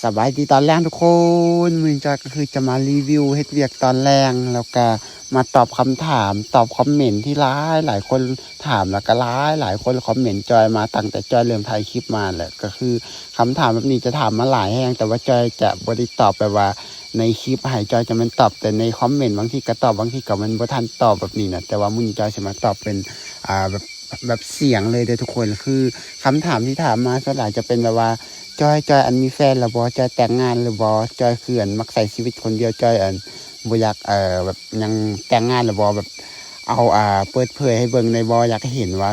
สบายดีตอนแรกทุกคนมือจอยก็คือจะมารีวิวเฮ็ดเวียกตอนแรกแล้วก็มาตอบคำถามตอบคอมเมนต์ที่หลายคนถามแล้วก็หลายคนคอมเมนต์จอยมาตั้งแต่จอยเริ่มถ่ายคลิปมาแหละก็คือคำถามแบบนี้จะถามมาหลายแห่งแต่ว่าจอยจะบริตอบแบบว่าในคลิปให้จอยจะมันตอบแต่ในคอมเมนต์บางทีก็ตอบบางทีก็มันบ่ทันตอบแบบนี้นะแต่ว่ามือจอยจะมาตอบเป็นแบบเสียงเลยเด้อทุกคนคือคำถามที่ถามมาส่วนใหญ่จะเป็นแบบว่าจอยอันมีแฟนหรือบอจอยแต่งงานหรือบอจอยคืออันมักใส่ชีวิตคนเดียวจอยอันบ่อยากแบบยังแต่งงานหรือบอแบบเอาเปิดเผยให้เบิ่งในบออยากเห็นว่า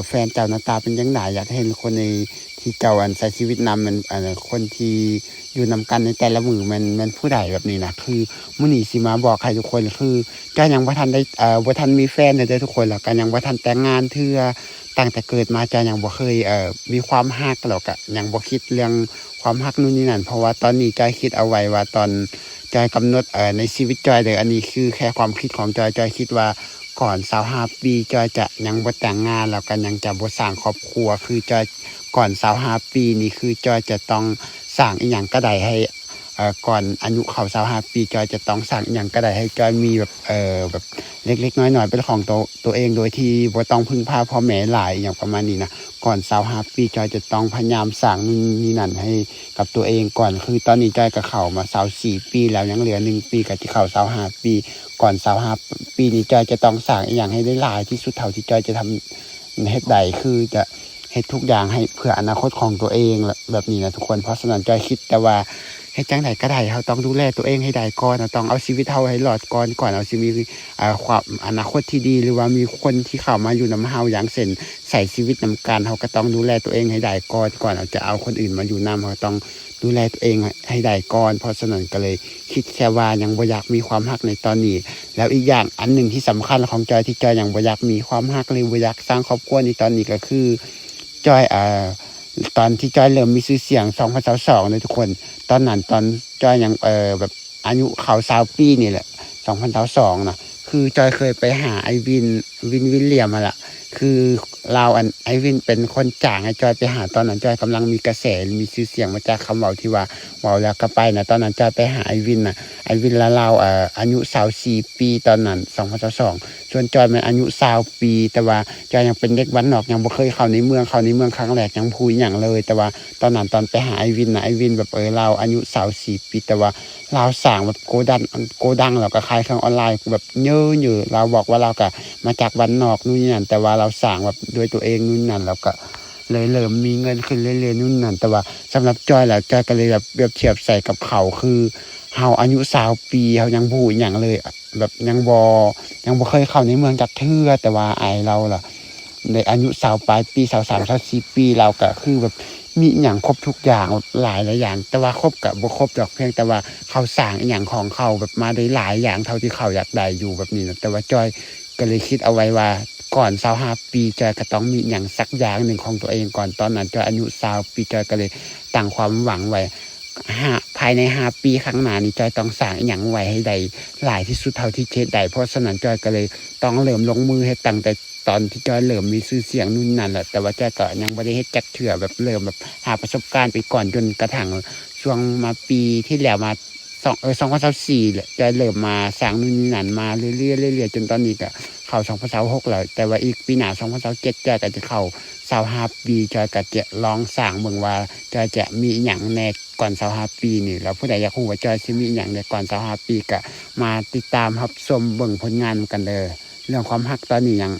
แฟนเจ้าหน้าตาเป็นยังไงอยากเห็นคนในที่เจ้าอันใช้ชีวิตนำมันคนที่อยู่นำกันในแต่ละมือมันผู้ใดแบบนี้นะคือมื้อนี้สิมาบอกให้ทุกคนคือก็ยังบ่ทันได้บ่ทันมีแฟนเลยเด้อทุกคนแล้วก็ยังบ่ทันแต่งงานเทื่อ ตั้งแต่เกิดมาจะยังบ่เคยมีความฮักหรอกอะยังบ่คิดเรื่องความฮักนู่นนี่นั่นเพราะว่าตอนนี้จอยคิดเอาไว้ว่าตอนจอยกำหนดในชีวิตจอยเลยอันนี้คือแค่ความคิดของจอยคิดว่าก่อน25ปีจอยจะยังบ่แต่งงานแล้วก็ยังจะบ่สร้างครอบครัวคือจอยก่อน25ปีนี่คือจอยจะต้องสร้างอีหยังก็ได้ให้ก่อนอายุเข้า25ปีจอยจะต้องสร้างอีหยังก็ได้ให้จอยมีแบบแบบเล็กๆน้อยๆเป็นของตัวเองโดยที่บ่ต้องพึ่งพาพ่อแม่หลายอย่างประมาณนี้นะก่อน25ปีจอยจะต้องพยายามสร้างนู่นนี่นั่นให้กับตัวเองก่อนคือตอนนี้จอยก็เข้ามา24ปีแล้วยังเหลือ1ปีก็จะเข้า25ปีก่อน25ปีนี้จอยจะต้องสร้างอีหยังให้ได้หลายที่สุดเท่าที่จอยจะทำเฮ็ดได้คือจะเฮ็ดทุกอย่างให้เพื่ออนาคตของตัวเองแบบนี้นะทุกคนเพราะฉะนั้นจอยคิดแต่ว่า ให้จังไดก็ได้เราต้องดูแลตัวเองให้ได้ก่อนเราต้องเอาชีวิตเราให้รอดก่อนเราสิมีความอนาคตที่ดีหรือว่ามีคนที่เข้ามาอยู่นำเฮาอย่างเช่นใส่ชีวิตนำกันเราก็ต้องดูแลตัวเองให้ได้ก่อนเราจะเอาคนอื่นมาอยู่นำเราต้องดูแลตัวเองให้ได้ก่อนเพราะฉะนั้นก็เลยคิดแค่ว่ายังบ่อยากมีความรักในตอนนี้แล้วอีกอย่างอันหนึ่งที่สำคัญของจอยที่จอยยังบ่อยากมีความรักหรือบ่อยากสร้างครอบครัวในตอนนี้ก็คือจอยตอนที่จอยเริ่มมีชื่อเสียง2022เลยทุกคนตอนนั้นตอนจอยยังแบบอายุเขา20ปีนี่แหละ2022นะคือจอยเคยไปหาไอวิลเลียมมาละคือเราไอวินเป็นคนจ้างให้จอยไปหาตอนนั้นจอยกำลังมีกระแสมีชื่อเสียงมาจากคำเว้าที่ว่าเว้าแล้วก็ไปนะตอนนั้นจอยไปหาไอวินนะไอวินแล้วเราอายุ24ปีตอนนั้น2022ส่วนจอยมันอายุ20ปีแต่ว่าจอยยังเป็นเด็กบ้านนอกยังบ่เคยเข้าในเมืองครั้งแรกยังพูดหยังเลยแต่ว่าตอนนั้นตอนไปหาไอวินนะไอวินแบบเราอายุ24ปีแต่ว่าเราสร้างแบบโกดังแล้วก็ขายเครื่องออนไลน์แบบเยอะอยู่เราบอกว่าเราก็มาจากบ้านนอกนู่นนี่นั่นแต่ว่าเราสร้างแบบด้วยตัวเองนู่นนั่นแล้วก็เลยเริ่มมีเงินขึ้นเรื่อยๆนู่นนั่นแต่ว่าสำหรับจอยแล้วจอยก็เลยแบบเปรียบเทียบใส่กับเขาคือเฮาอายุ20ปีเฮายังพูดหยังเลยแบบยังบ่เคยเข้าในเมืองจักเทื่อแต่ว่าไอเราล่ะในอายุ20ปลายปี23 24ปีเราก็คือแบบมีอิหยังครบทุกอย่างหลายอย่างแต่ว่าครบกับบ่ครบดอกเพียงแต่ว่าเขาสร้างอิหยังของเขาแบบมาได้หลายอย่างเท่าที่เขาอยากได้อยู่แบบนี้นะแต่ว่าจอยก็เลยคิดเอาไว้ว่าก่อน25ปีจอยก็ต้องมีอิหยังสักอย่างหนึ่งของตัวเองก่อนตอนนั้นจอยอายุ20ปีจอยก็เลยตั้งความหวังไว้ภายใน5ปีข้างหน้านี้จอยต้องสร้างอิหยังไว้ให้ได้หลายที่สุดเท่าที่เฮ็ดได้เพราะฉะนั้นจอยก็เลยต้องเริ่มลงมือเฮ็ดตั้งแต่ตอนที่จอยเริ่มมีชื่อเสียงนู่นนั่นแหละแต่ว่าจอยก็ยังบ่ได้เฮ็ดจักเทื่อแบบเริ่มแบบหาประสบการณ์ไปก่อนจนกระทั่งช่วงมาปีที่แล้วมา2024แหละจอยเริ่มมาสร้างนู่นนี่นั่นมาเรื่อยๆจนตอนนี้ก็เข้า2026แล้วแต่ว่าอีกปีหน้า2027จอยก็จะเข้า25ปีจอยก็จะลองสร้างเบิ่งว่าจอยจะมีอิหยังแหน่ก่อน25ปีนี่แล้วผู้ใดอยากรู้ว่าจอยสิมีอิหยังในก่อน25ปีก็มาติดตามรับชมเบิ่งผลงานกันเด้อเรื่องความรักตอนนี้ยัง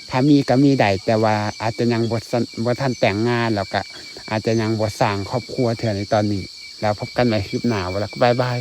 ถ้ามีก็มีได้แต่ว่าอาจจะยังบ่ทันแต่งงานแล้วก็อาจจะยังบ่สร้างครอบครัวเทื่อในตอนนี้แล้วพบกันใหม่คลิปหน้าแล้วก็บ๊ายบาย